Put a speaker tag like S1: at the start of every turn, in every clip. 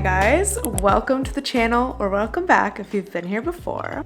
S1: guys, welcome to the channel, or welcome back if you've been here before.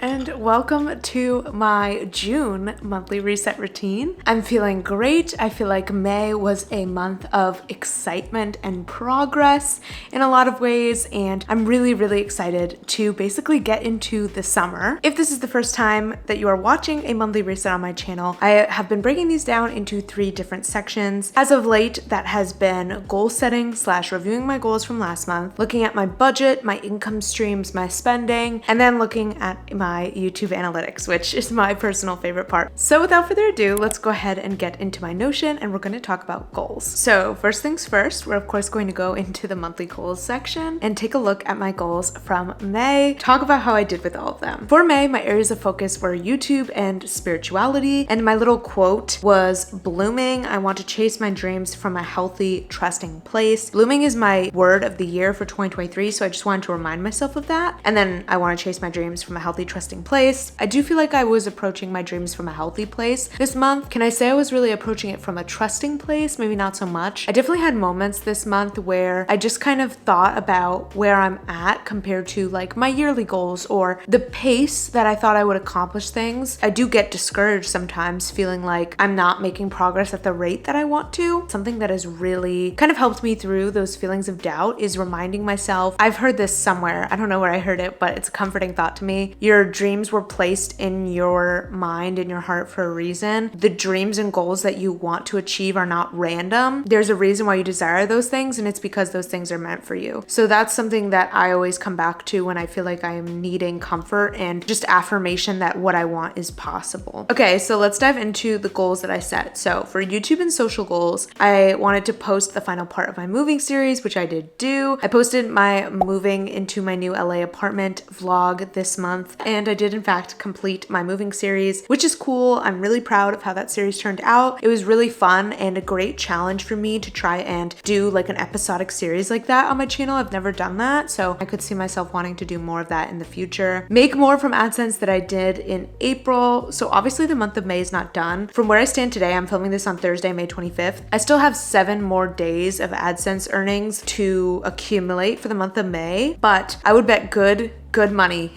S1: And welcome to my June monthly reset routine. I'm feeling great. I feel like May was a month of excitement and progress in a lot of ways, and I'm really excited to basically get into the summer. If this is the first time that you are watching a monthly reset on my channel, I have been breaking these down into 3 different sections. As of late, that has been goal setting / reviewing my goals from last month, looking at my budget, my income streams, my spending, and then looking at my YouTube analytics, which is my personal favorite part. So without further ado, let's go ahead and get into my Notion, and we're going to talk about goals. So first things first, we're of course going to go into the monthly goals section and take a look at my goals from May, talk about how I did with all of them. For May, my areas of focus were YouTube and spirituality, and my little quote was blooming. I want to chase my dreams from a healthy, trusting place. Blooming is my word of the year for 2023, so I just wanted to remind myself of that. And then I want to chase my dreams from a healthy, trusting place. I do feel like I was approaching my dreams from a healthy place this month. Can I say I was really approaching it from a trusting place? Maybe not so much. I definitely had moments this month where I just kind of thought about where I'm at compared to like my yearly goals or the pace that I thought I would accomplish things. I do get discouraged sometimes, feeling like I'm not making progress at the rate that I want to. Something that has really kind of helped me through those feelings of doubt is reminding myself, I've heard this somewhere, I don't know where I heard it, but it's a comforting thought to me. Your dreams were placed in your mind, in your heart for a reason. The dreams and goals that you want to achieve are not random. There's a reason why you desire those things, and it's because those things are meant for you. So that's something that I always come back to when I feel like I am needing comfort and just affirmation that what I want is possible. Okay, so let's dive into the goals that I set. So for YouTube and social goals, I wanted to post the final part of my moving series, which I did do. I posted my moving into my new LA apartment vlog this month, and I did in fact complete my moving series, which is cool. I'm really proud of how that series turned out. It was really fun and a great challenge for me to try and do like an episodic series like that on my channel. I've never done that, so I could see myself wanting to do more of that in the future. Make more from AdSense that I did in April. So obviously the month of May is not done. From where I stand today, I'm filming this on Thursday, May 25th. I still have 7 more days of AdSense earnings to accumulate for the month of May, but I would bet good money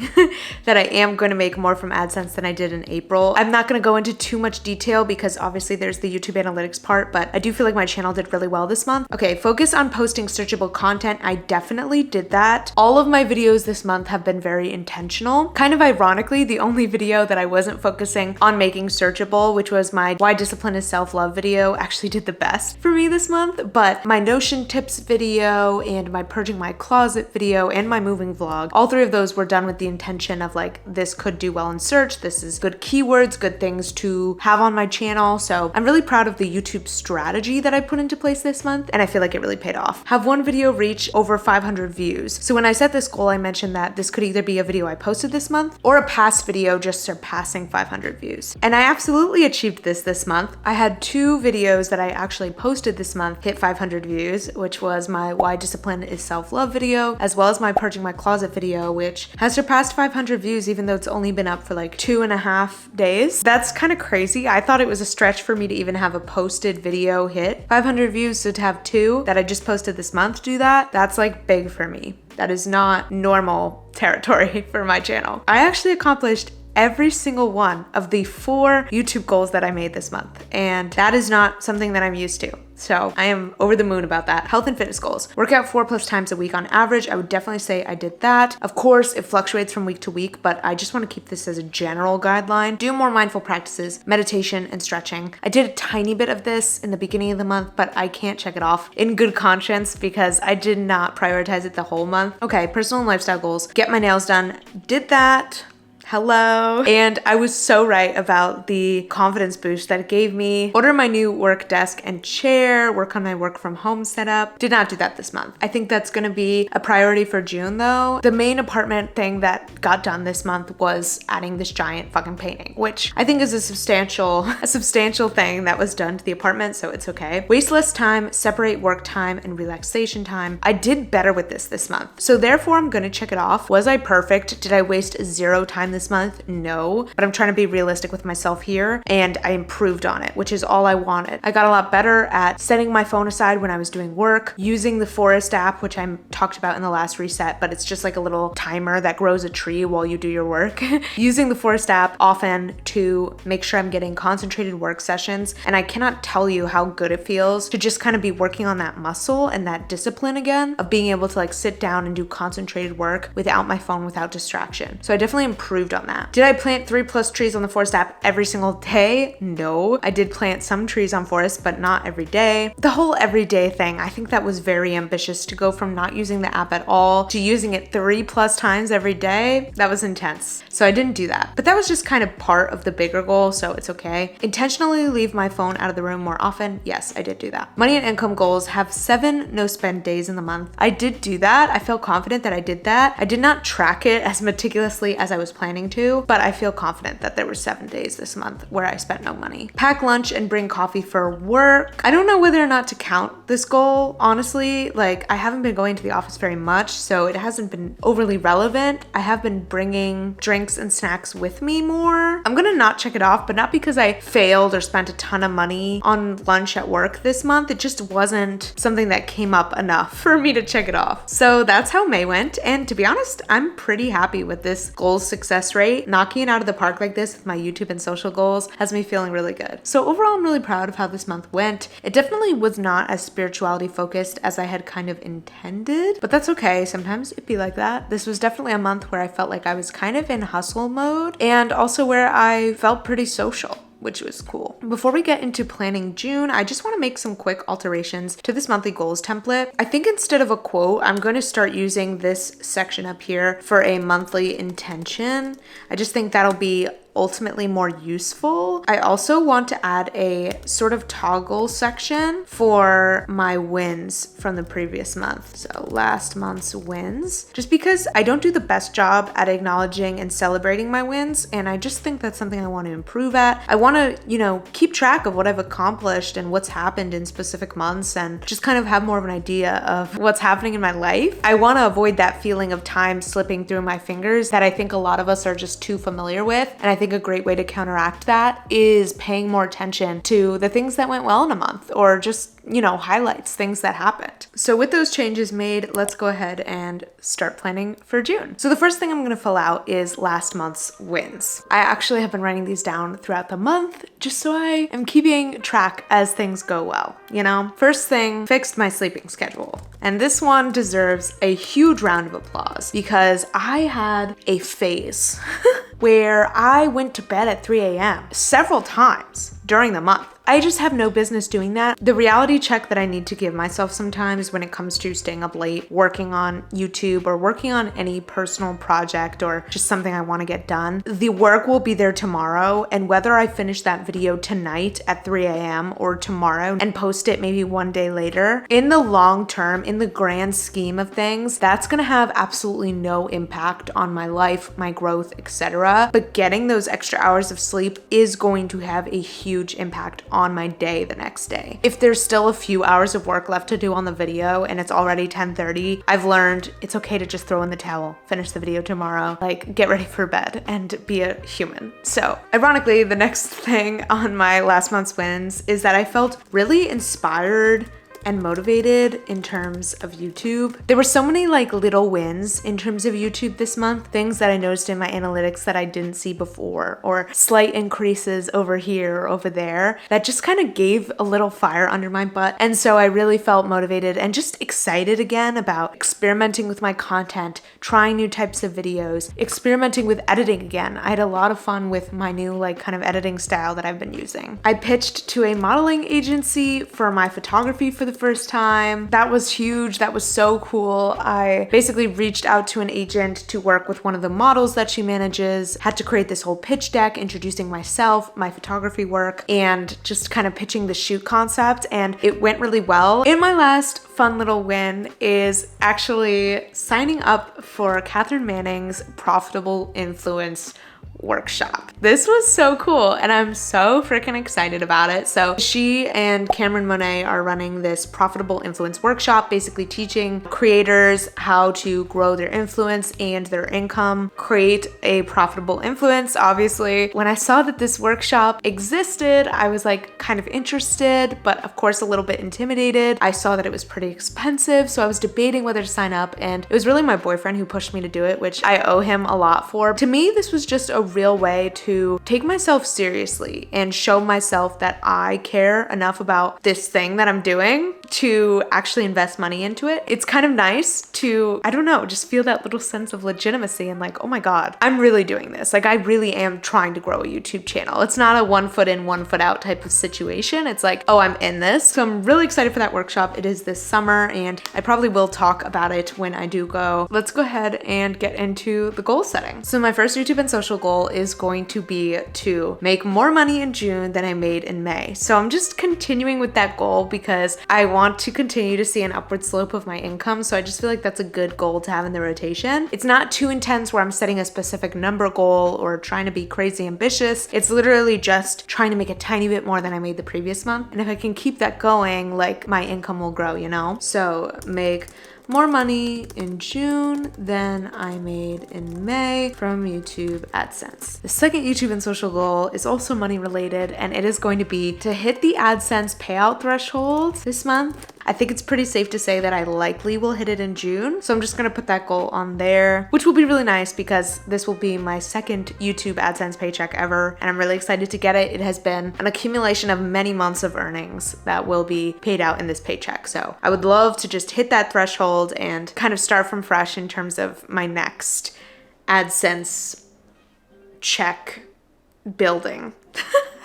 S1: that I am going to make more from AdSense than I did in April. I'm not going to go into too much detail because obviously there's the YouTube analytics part, but I do feel like my channel did really well this month. Okay, focus on posting searchable content. I definitely did that. All of my videos this month have been very intentional. Kind of ironically, the only video that I wasn't focusing on making searchable, which was my Why Discipline is Self-Love video, actually did the best for me this month. But my Notion tips video and my Purging My Closet video and my moving vlog, all 3 of those were done with the intention of like, this could do well in search. This is good keywords, good things to have on my channel. So I'm really proud of the YouTube strategy that I put into place this month, and I feel like it really paid off. Have one video reach over 500 views. So when I set this goal, I mentioned that this could either be a video I posted this month or a past video just surpassing 500 views. And I absolutely achieved this month. I had 2 videos that I actually posted this month hit 500 views, which was my Why Discipline is Self-Love video, as well as my Purging My Closet video, which has surpassed 500 views even though it's only been up for like 2.5 days. That's kind of crazy. I thought it was a stretch for me to even have a posted video hit 500 views, so to have 2 that I just posted this month do that, that's like big for me. That is not normal territory for my channel. I actually accomplished every single one of the 4 YouTube goals that I made this month, and that is not something that I'm used to. So I am over the moon about that. Health and fitness goals. Work out 4+ times a week on average. I would definitely say I did that. Of course, it fluctuates from week to week, but I just want to keep this as a general guideline. Do more mindful practices, meditation, and stretching. I did a tiny bit of this in the beginning of the month, but I can't check it off in good conscience because I did not prioritize it the whole month. Okay, personal and lifestyle goals. Get my nails done. Did that. Hello. And I was so right about the confidence boost that it gave me. Order my new work desk and chair, work on my work from home setup. Did not do that this month. I think that's gonna be a priority for June though. The main apartment thing that got done this month was adding this giant fucking painting, which I think is a substantial thing that was done to the apartment, so it's okay. Waste less time, separate work time and relaxation time. I did better with this month. So therefore I'm gonna check it off. Was I perfect? Did I waste 0 time this month? No, but I'm trying to be realistic with myself here, and I improved on it, which is all I wanted. I got a lot better at setting my phone aside when I was doing work, using the Forest app, which I talked about in the last reset, but it's just like a little timer that grows a tree while you do your work. Using the Forest app often to make sure I'm getting concentrated work sessions, and I cannot tell you how good it feels to just kind of be working on that muscle and that discipline again of being able to like sit down and do concentrated work without my phone, without distraction. So I definitely improved on that. Did I plant 3+ trees on the Forest app every single day? No. I did plant some trees on Forest, but not every day. The whole everyday thing, I think that was very ambitious to go from not using the app at all to using it 3+ times every day. That was intense. So I didn't do that. But that was just kind of part of the bigger goal, so it's okay. Intentionally leave my phone out of the room more often. Yes, I did do that. Money and income goals have 7 no spend days in the month. I did do that. I feel confident that I did that. I did not track it as meticulously as I was planning to, but I feel confident that there were 7 days this month where I spent no money. Pack lunch and bring coffee for work. I don't know whether or not to count this goal. Honestly, like I haven't been going to the office very much, so it hasn't been overly relevant. I have been bringing drinks and snacks with me more. I'm gonna not check it off, but not because I failed or spent a ton of money on lunch at work this month. It just wasn't something that came up enough for me to check it off. So that's how May went. And to be honest, I'm pretty happy with this goal success rate. Knocking it out of the park like this with my YouTube and social goals has me feeling really good. So overall, I'm really proud of how this month went. It definitely was not as spirituality focused as I had kind of intended, but that's okay. Sometimes it'd be like that. This was definitely a month where I felt like I was kind of in hustle mode and also where I felt pretty social, which was cool. Before we get into planning June, I just want to make some quick alterations to this monthly goals template. I think instead of a quote, I'm going to start using this section up here for a monthly intention. I just think that'll be ultimately more useful. I also want to add a sort of toggle section for my wins from the previous month. So last month's wins, just because I don't do the best job at acknowledging and celebrating my wins. And I just think that's something I want to improve at. I want to, keep track of what I've accomplished and what's happened in specific months and just kind of have more of an idea of what's happening in my life. I want to avoid that feeling of time slipping through my fingers that I think a lot of us are just too familiar with. And I think a great way to counteract that is paying more attention to the things that went well in a month or just, highlights, things that happened. So with those changes made, let's go ahead and start planning for June. So the first thing I'm going to fill out is last month's wins. I actually have been writing these down throughout the month just so I am keeping track as things go well, First thing, fixed my sleeping schedule. And this one deserves a huge round of applause because I had a phase where I went to bed at 3 a.m. several times during the month. I just have no business doing that. The reality check that I need to give myself sometimes when it comes to staying up late, working on YouTube or working on any personal project or just something I want to get done, the work will be there tomorrow. And whether I finish that video tonight at 3 a.m. or tomorrow and post it maybe one day later, in the long term, in the grand scheme of things, that's going to have absolutely no impact on my life, my growth, etc. But getting those extra hours of sleep is going to have a huge impact on my day the next day. If there's still a few hours of work left to do on the video and it's already 10:30, I've learned it's okay to just throw in the towel, finish the video tomorrow, get ready for bed and be a human. So ironically, the next thing on my last month's wins is that I felt really inspired and motivated in terms of YouTube. There were so many little wins in terms of YouTube this month, things that I noticed in my analytics that I didn't see before, or slight increases over here or over there that just kind of gave a little fire under my butt. And so I really felt motivated and just excited again about experimenting with my content, trying new types of videos, experimenting with editing again. I had a lot of fun with my new kind of editing style that I've been using. I pitched to a modeling agency for my photography for the first time. That was huge. That was so cool. I basically reached out to an agent to work with one of the models that she manages, had to create this whole pitch deck introducing myself, my photography work, and just kind of pitching the shoot concept, and it went really well. And my last fun little win is actually signing up for Catherine Manning's Profitable Influence workshop. This was so cool and I'm so freaking excited about it. So she and Cameron Monet are running this profitable influence workshop, basically teaching creators how to grow their influence and their income, create a profitable influence. Obviously, when I saw that this workshop existed, I was like kind of interested, but of course a little bit intimidated. I saw that it was pretty expensive, so I was debating whether to sign up, and it was really my boyfriend who pushed me to do it, which I owe him a lot for. To me, this was just a real way to take myself seriously and show myself that I care enough about this thing that I'm doing to actually invest money into it. It's kind of nice to, I don't know, just feel that little sense of legitimacy and like, oh my God, I'm really doing this. Like I really am trying to grow a YouTube channel. It's not a 1 foot in, 1 foot out type of situation. It's like, oh, I'm in this. So I'm really excited for that workshop. It is this summer and I probably will talk about it when I do go. Let's go ahead and get into the goal setting. So my first YouTube and social goal is going to be to make more money in June than I made in May. So I'm just continuing with that goal because I want to continue to see an upward slope of my income. So I just feel like that's a good goal to have in the rotation. It's not too intense where I'm setting a specific number goal or trying to be crazy ambitious. It's literally just trying to make a tiny bit more than I made the previous month. And if I can keep that going, like my income will grow, you know? So make more money in June than I made in May from YouTube AdSense. The second YouTube and social goal is also money related, and it is going to be to hit the AdSense payout threshold this month. I think it's pretty safe to say that I likely will hit it in June. So I'm just gonna put that goal on there, which will be really nice because this will be my second YouTube AdSense paycheck ever. And I'm really excited to get it. It has been an accumulation of many months of earnings that will be paid out in this paycheck. So I would love to just hit that threshold and kind of start from fresh in terms of my next AdSense check building.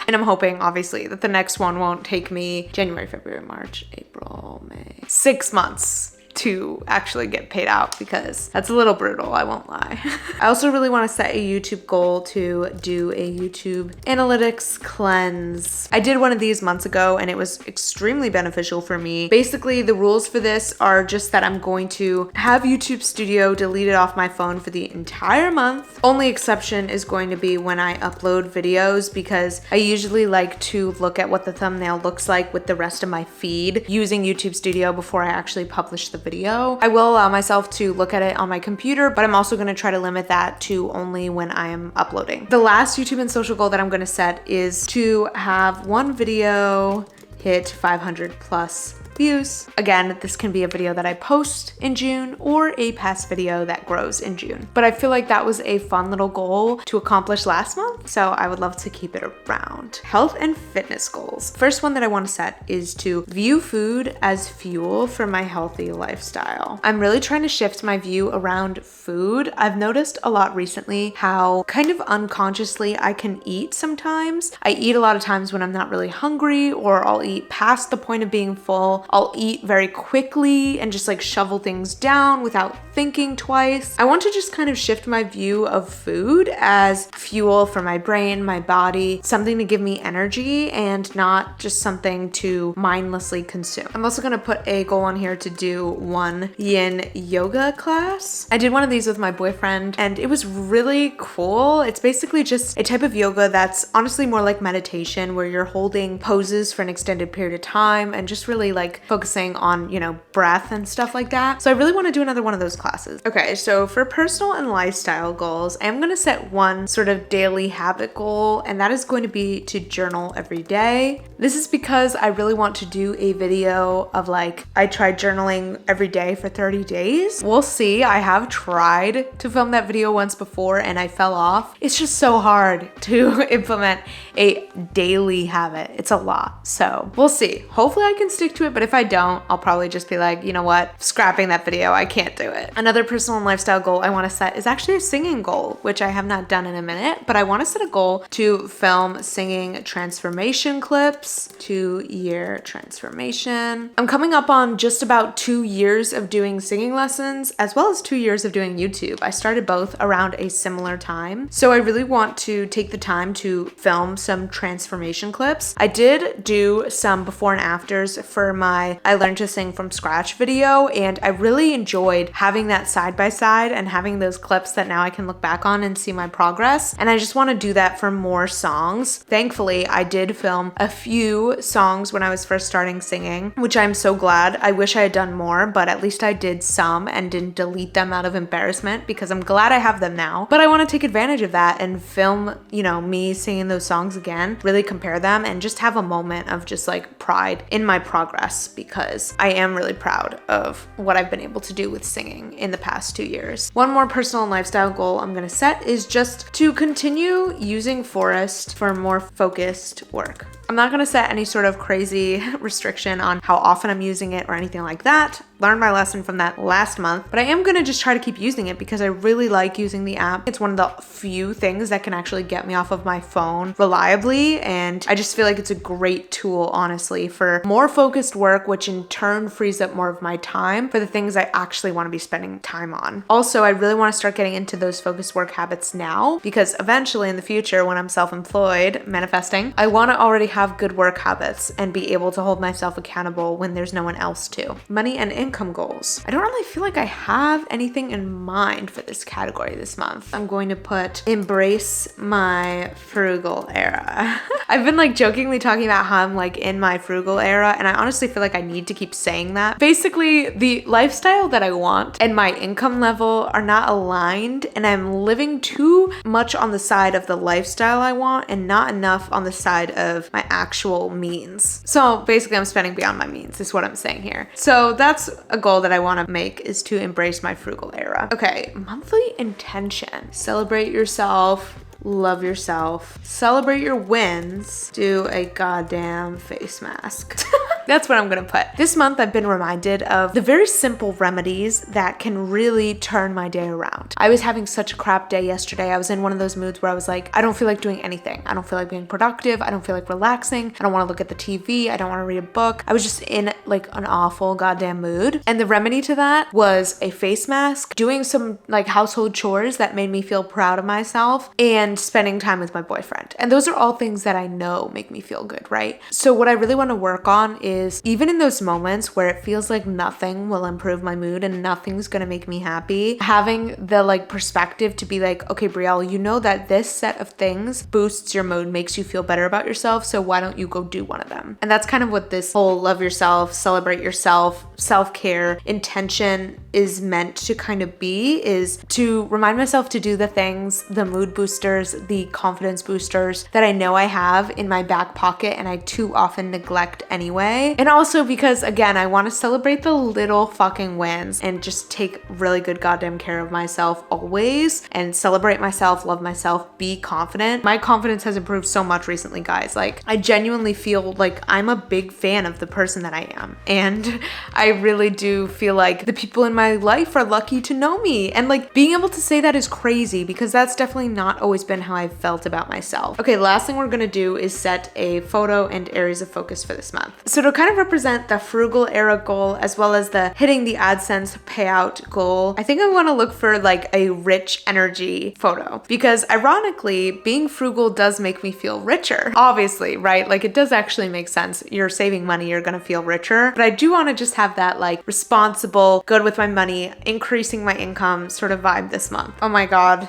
S1: And I'm hoping, obviously, that the next one won't take me January, February, March, April, May, 6 months to actually get paid out because that's a little brutal, I won't lie. I also really want to set a YouTube goal to do a YouTube analytics cleanse. I did one of these months ago and it was extremely beneficial for me. Basically, the rules for this are just that I'm going to have YouTube Studio deleted off my phone for the entire month. Only exception is going to be when I upload videos because I usually like to look at what the thumbnail looks like with the rest of my feed using YouTube Studio before I actually publish the video. I will allow myself to look at it on my computer, but I'm also going to try to limit that to only when I am uploading. The last YouTube and social goal that I'm going to set is to have one video hit 500 plus views. Again, this can be a video that I post in June or a past video that grows in June. But I feel like that was a fun little goal to accomplish last month, so I would love to keep it around. Health and fitness goals. First one that I want to set is to view food as fuel for my healthy lifestyle. I'm really trying to shift my view around food. I've noticed a lot recently how kind of unconsciously I can eat sometimes. I eat a lot of times when I'm not really hungry, or I'll eat past the point of being full. I'll eat very quickly and just like shovel things down without thinking twice. I want to just kind of shift my view of food as fuel for my brain, my body, something to give me energy and not just something to mindlessly consume. I'm also going to put a goal on here to do one yin yoga class. I did one of these with my boyfriend and it was really cool. It's basically just a type of yoga that's honestly more like meditation, where you're holding poses for an extended period of time and just really like focusing on, you know, breath and stuff like that. So I really want to do another one of those classes. Okay, so for personal and lifestyle goals, I'm going to set one sort of daily habit goal, and that is going to be to journal every day. This is because I really want to do a video of like, I tried journaling every day for 30 days. We'll see. I have tried to film that video once before and I fell off. It's just so hard to implement a daily habit. It's a lot. So we'll see. Hopefully I can stick to it, but if I don't, I'll probably just be like, you know what, scrapping that video. I can't do it. Another personal and lifestyle goal I want to set is actually a singing goal, which I have not done in a minute, but I want to set a goal to film singing transformation clips, 2-year transformation. I'm coming up on just about 2 years of doing singing lessons, as well as 2 years of doing YouTube. I started both around a similar time. So I really want to take the time to film some transformation clips. I did do some before and afters for my my I Learned to Sing from Scratch video, and I really enjoyed having that side by side and having those clips that now I can look back on and see my progress. And I just want to do that for more songs. Thankfully, I did film a few songs when I was first starting singing, which I'm so glad. I wish I had done more, but at least I did some and didn't delete them out of embarrassment, because I'm glad I have them now. But I want to take advantage of that and film, you know, me singing those songs again, really compare them and just have a moment of just like pride in my progress, because I am really proud of what I've been able to do with singing in the past 2 years. One more personal and lifestyle goal I'm going to set is just to continue using Forest for more focused work. I'm not going to set any sort of crazy restriction on how often I'm using it or anything like that. Learned my lesson from that last month, but I am going to just try to keep using it because I really like using the app. It's one of the few things that can actually get me off of my phone reliably, and I just feel like it's a great tool, honestly, for more focused work, which in turn frees up more of my time for the things I actually want to be spending time on. Also, I really want to start getting into those focused work habits now, because eventually in the future, when I'm self-employed, manifesting, I want to already have good work habits and be able to hold myself accountable when there's no one else to. Money and income goals. I don't really feel like I have anything in mind for this category this month. I'm going to put embrace my frugal era. I've been like jokingly talking about how I'm like in my frugal era, and I honestly feel like I need to keep saying that. Basically, the lifestyle that I want and my income level are not aligned, and I'm living too much on the side of the lifestyle I want and not enough on the side of my actual means. So basically I'm spending beyond my means is what I'm saying here. So that's a goal that I want to make, is to embrace my frugal era. Okay, monthly intention. Celebrate yourself. Love yourself. Celebrate your wins. Do a goddamn face mask. That's what I'm gonna put. This month I've been reminded of the very simple remedies that can really turn my day around. I was having such a crap day yesterday. I was in one of those moods where I was like, I don't feel like doing anything. I don't feel like being productive. I don't feel like relaxing. I don't want to look at the TV. I don't want to read a book. I was just in like an awful goddamn mood. And the remedy to that was a face mask, doing some like household chores that made me feel proud of myself, and spending time with my boyfriend. And those are all things that I know make me feel good, right? So what I really want to work on is, even in those moments where it feels like nothing will improve my mood and nothing's gonna make me happy, having the like perspective to be like, okay, Brielle, you know that this set of things boosts your mood, makes you feel better about yourself, so why don't you go do one of them? And that's kind of what this whole love yourself, celebrate yourself, self-care intention is meant to kind of be, is to remind myself to do the things, the mood boosters, the confidence boosters that I know I have in my back pocket and I too often neglect anyway. And also because, again, I want to celebrate the little fucking wins and just take really good goddamn care of myself always, and celebrate myself, love myself, be confident. My confidence has improved so much recently, guys. Like, I genuinely feel like I'm a big fan of the person that I am. And I really do feel like the people in my life are lucky to know me. And like, being able to say that is crazy, because that's definitely not always been how I've felt about myself. Okay, last thing we're gonna do is set a photo and areas of focus for this month. So to kind of represent the frugal era goal as well as the hitting the AdSense payout goal, I think I want to look for like a rich energy photo, because ironically, being frugal does make me feel richer. Obviously, right? Like, it does actually make sense. You're saving money, you're gonna feel richer. But I do want to just have that like responsible, good with my money, increasing my income sort of vibe this month. Oh my God.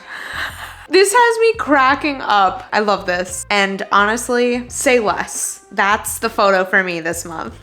S1: This has me cracking up. I love this. And honestly, say less. That's the photo for me this month.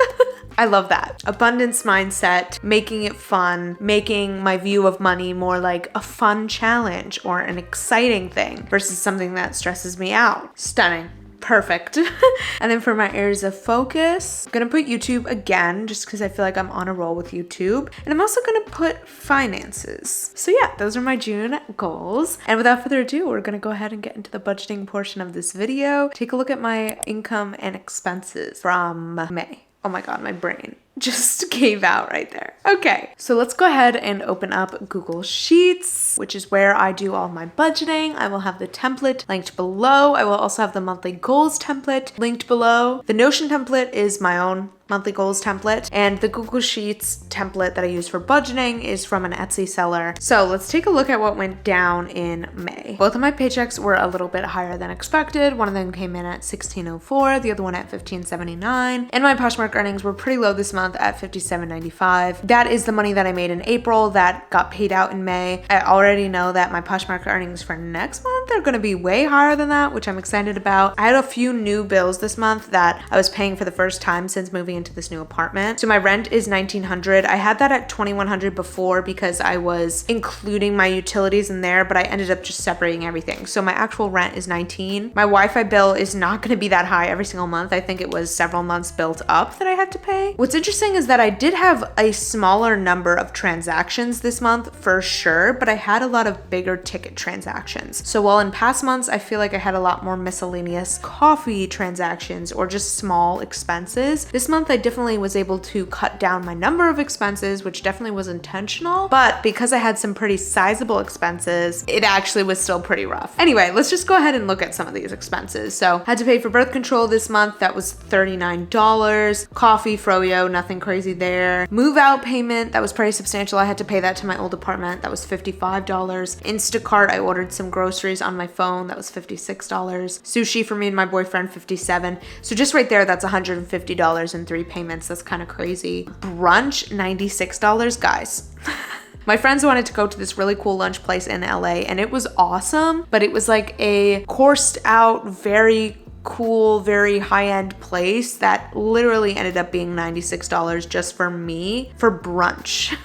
S1: I love that. Abundance mindset, making it fun, making my view of money more like a fun challenge or an exciting thing versus something that stresses me out. Stunning. Perfect. And then for my areas of focus, I'm gonna put YouTube again, just because I feel like I'm on a roll with YouTube. And I'm also gonna put finances. So yeah, those are my June goals. And without further ado, we're gonna go ahead and get into the budgeting portion of this video. Take a look at my income and expenses from May. Oh my God, my brain just gave out right there. Okay, so let's go ahead and open up Google Sheets, which is where I do all my budgeting. I will have the template linked below. I will also have the monthly goals template linked below. The Notion template is my own monthly goals template, and the Google Sheets template that I use for budgeting is from an Etsy seller. So let's take a look at what went down in May. Both of my paychecks were a little bit higher than expected. One of them came in at $16.04, the other one at $15.79, and my Poshmark earnings were pretty low this month at $57.95. That is the money that I made in April that got paid out in May. I already know that my Poshmark earnings for next month are going to be way higher than that, which I'm excited about. I had a few new bills this month that I was paying for the first time since moving into this new apartment. So my rent is $1,900. I had that at $2,100 before because I was including my utilities in there, but I ended up just separating everything. So my actual rent is $19. My Wi-Fi bill is not going to be that high every single month. I think it was several months built up that I had to pay. What's interesting is that I did have a smaller number of transactions this month for sure, but I had a lot of bigger ticket transactions. So while in past months, I feel like I had a lot more miscellaneous coffee transactions or just small expenses, this month I definitely was able to cut down my number of expenses, which definitely was intentional, but because I had some pretty sizable expenses, it actually was still pretty rough. Anyway, let's just go ahead and look at some of these expenses. So I had to pay for birth control this month. That was $39. Coffee, Froyo, nothing crazy there. Move out payment, that was pretty substantial. I had to pay that to my old apartment. That was $55. Instacart, I ordered some groceries on my phone. That was $56. Sushi for me and my boyfriend, $57. So just right there, that's $150 in 3 payments. That's kind of crazy. Brunch, $96, guys. My friends wanted to go to this really cool lunch place in LA, and it was awesome, but it was like a coursed out, very cool, very high-end place that literally ended up being $96 just for me for brunch.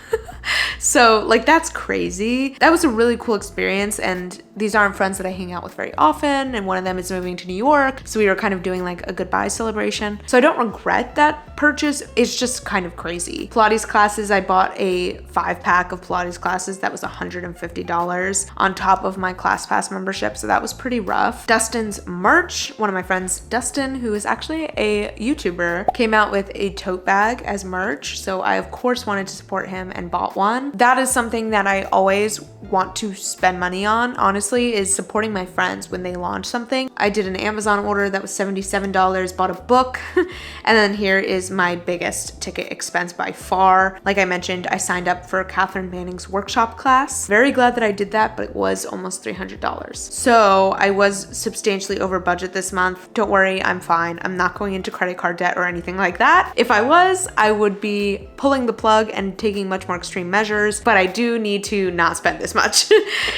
S1: So like, that's crazy. That was a really cool experience, and these aren't friends that I hang out with very often, and one of them is moving to New York, so we were kind of doing like a goodbye celebration. So I don't regret that purchase. It's just kind of crazy. Pilates classes, I bought a 5-pack of Pilates classes. That was $150 on top of my ClassPass membership, so that was pretty rough. Dustin's merch, one of my friends, Dustin, who is actually a YouTuber, came out with a tote bag as merch, so I of course wanted to support him and bought one. That is something that I always want to spend money on, honestly, is supporting my friends when they launch something. I did an Amazon order that was $77, bought a book, and then here is my biggest ticket expense by far. Like I mentioned, I signed up for Catherine Manning's workshop class. Very glad that I did that, but it was almost $300. So I was substantially over budget this month. Don't worry, I'm fine. I'm not going into credit card debt or anything like that. If I was, I would be pulling the plug and taking much more extreme measures, but I do need to not spend this much.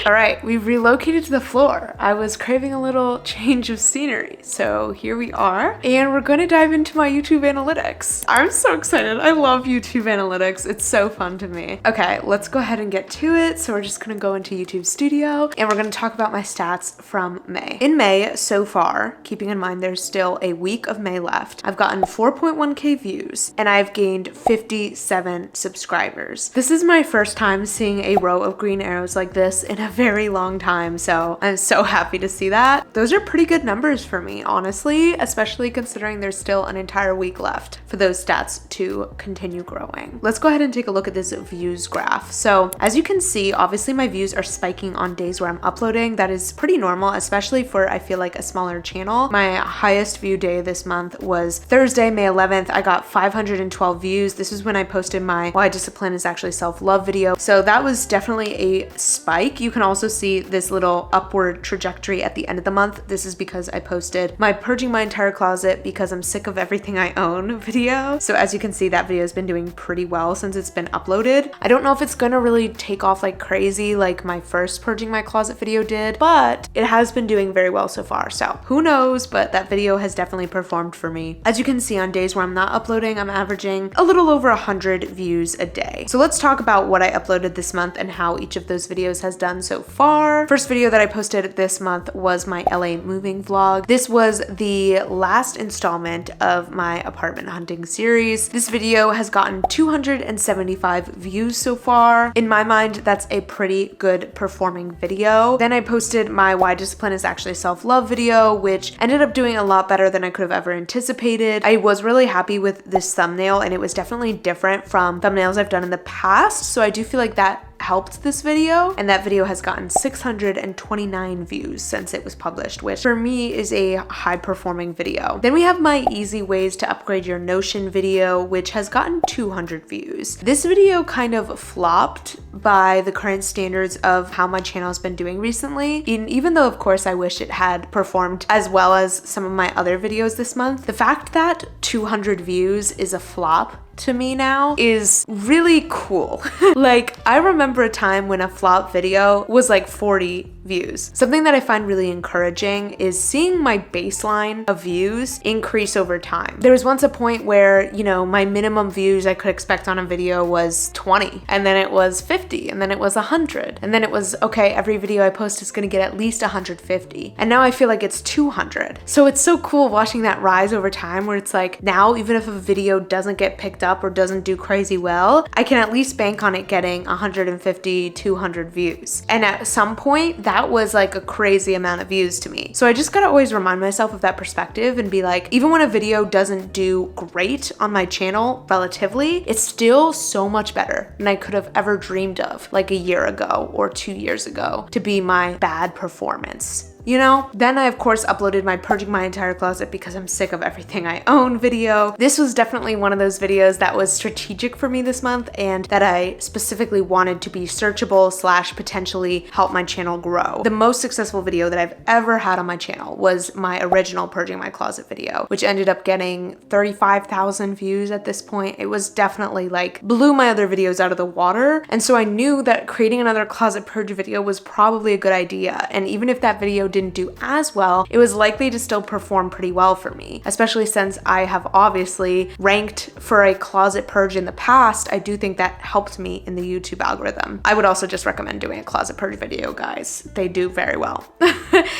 S1: All right, we've relocated to the floor. I was craving a little change of scenery, so here we are, and we're going to dive into my YouTube analytics. I'm so excited. I love YouTube analytics. It's so fun to me. Okay, let's go ahead and get to it. So we're just going to go into YouTube Studio, and we're going to talk about my stats from May. In May so far, keeping in mind there's still a week of May left, I've gotten 4.1k views, and I've gained 57 subscribers. This is my first time seeing a row of green arrows like this in a very long time, so I'm so happy to see that. Those are pretty good numbers for me, honestly, especially considering there's still an entire week left for those stats to continue growing. Let's go ahead and take a look at this views graph. So as you can see, obviously my views are spiking on days where I'm uploading. That is pretty normal, especially for, I feel like, a smaller channel. My highest view day this month was Thursday, May 11th. I got 512 views. This is when I posted my Why Discipline is Actually Self-Love video. So that was definitely a spike. You can also see this little upward trajectory at the end of the month. This is because I posted my Purging My Entire Closet Because I'm Sick of Everything I Own video. So as you can see, that video has been doing pretty well since it's been uploaded. I don't know if it's gonna really take off like crazy like my first Purging My Closet video did, but it has been doing very well so far. So who knows, but that video has definitely performed for me. As you can see, on days where I'm not uploading, I'm averaging a little over 100 views a day. So let's talk about what I uploaded this month and how each of those videos has done so far. First video that I posted this month was my LA moving vlog. This was the last installment of my apartment hunting series. This video has gotten 275 views so far. In my mind, that's a pretty good performing video. Then I posted my Why Discipline is Actually Self-Love video, which ended up doing a lot better than I could have ever anticipated. I was really happy with this thumbnail, and it was definitely different from thumbnails I've done in the past. So I do feel like that helped this video, and that video has gotten 629 views since it was published, which for me is a high performing video. Then we have my easy ways to upgrade your Notion video, which has gotten 200 views. This video kind of flopped by the current standards of how my channel has been doing recently. Even though of course I wish it had performed as well as some of my other videos this month, the fact that 200 views is a flop to me now is really cool. Like, I remember a time when a flop video was like 40 views. Something that I find really encouraging is seeing my baseline of views increase over time. There was once a point where, you know, my minimum views I could expect on a video was 20, and then it was 50, and then it was 100, and then it was, okay, every video I post is gonna get at least 150, and now I feel like it's 200. So it's so cool watching that rise over time, where it's like, now even if a video doesn't get picked up or doesn't do crazy well, I can at least bank on it getting 150, 200 views. And at some point, that was like a crazy amount of views to me. So I just gotta always remind myself of that perspective and be like, even when a video doesn't do great on my channel relatively, it's still so much better than I could have ever dreamed of like a year ago or 2 years ago to be my bad performance. You know? Then I of course uploaded my purging my entire closet because I'm sick of everything I own video. This was definitely one of those videos that was strategic for me this month and that I specifically wanted to be searchable / potentially help my channel grow. The most successful video that I've ever had on my channel was my original purging my closet video, which ended up getting 35,000 views at this point. It was definitely like blew my other videos out of the water. And so I knew that creating another closet purge video was probably a good idea. And even if that video didn't do as well, it was likely to still perform pretty well for me, especially since I have obviously ranked for a closet purge in the past. I do think that helped me in the YouTube algorithm. I would also just recommend doing a closet purge video, guys. They do very well.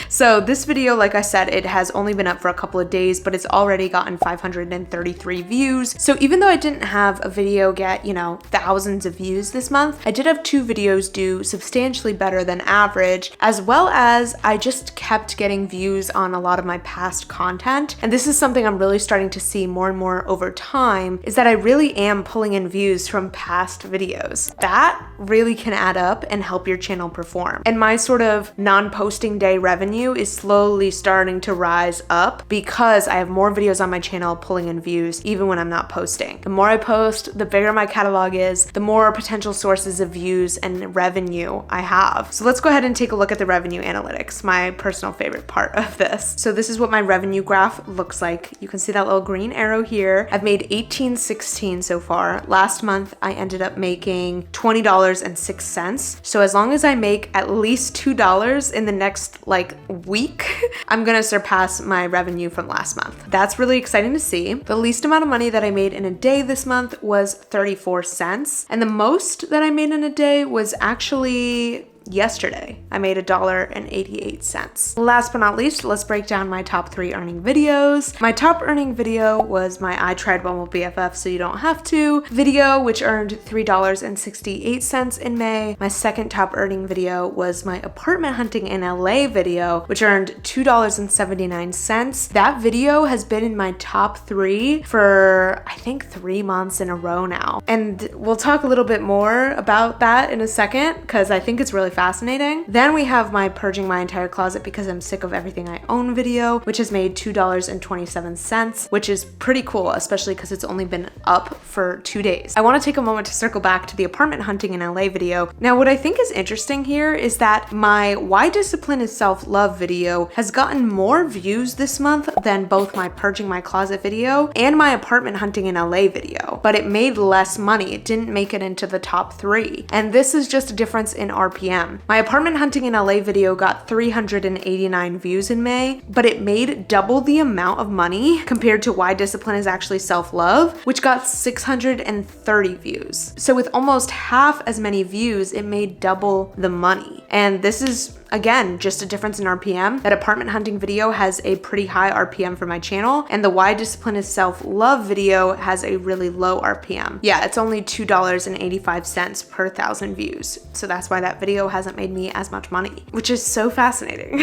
S1: So this video, like I said, it has only been up for a couple of days, but it's already gotten 533 views. So even though I didn't have a video get, you know, thousands of views this month, I did have 2 videos do substantially better than average, as well as I just kept getting views on a lot of my past content. And this is something I'm really starting to see more and more over time, is that I really am pulling in views from past videos. That really can add up and help your channel perform. And my sort of non-posting day revenue is slowly starting to rise up because I have more videos on my channel pulling in views even when I'm not posting. The more I post, the bigger my catalog is, the more potential sources of views and revenue I have. So let's go ahead and take a look at the revenue analytics, my personal favorite part of this. So this is what my revenue graph looks like. You can see that little green arrow here. I've made $18.16 so far. Last month, I ended up making $20.06. So as long as I make at least $2 in the next like week, I'm gonna surpass my revenue from last month. That's really exciting to see. The least amount of money that I made in a day this month was 34 cents. And the most that I made in a day was actually yesterday. I made $1.88. Last but not least, let's break down my top 3 earning videos. My top earning video was my I Tried Bumble BFF So You Don't Have To video, which earned $3.68 in May. My second top earning video was my apartment hunting in LA video, which earned $2.79. That video has been in my top 3 for I think 3 months in a row now. And we'll talk a little bit more about that in a second because I think it's really fascinating. Then we have my purging my entire closet because I'm sick of everything I own video, which has made $2.27, which is pretty cool, especially because it's only been up for 2 days. I want to take a moment to circle back to the apartment hunting in LA video. Now, what I think is interesting here is that my Why Discipline is Self-Love video has gotten more views this month than both my purging my closet video and my apartment hunting in LA video, but it made less money. It didn't make it into the top 3. And this is just a difference in RPM. My apartment hunting in LA video got 389 views in May, but it made double the amount of money compared to Why Discipline is Actually Self-Love, which got 630 views. So with almost half as many views, it made double the money. And this is again, just a difference in RPM. That apartment hunting video has a pretty high RPM for my channel, and the Why Discipline is Self-Love video has a really low RPM. Yeah, it's only $2.85 per 1,000 views. So that's why that video hasn't made me as much money, which is so fascinating.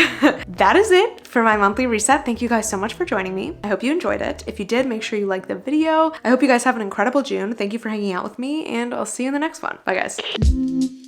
S1: That is it for my monthly reset. Thank you guys so much for joining me. I hope you enjoyed it. If you did, make sure you like the video. I hope you guys have an incredible June. Thank you for hanging out with me, and I'll see you in the next one. Bye, guys.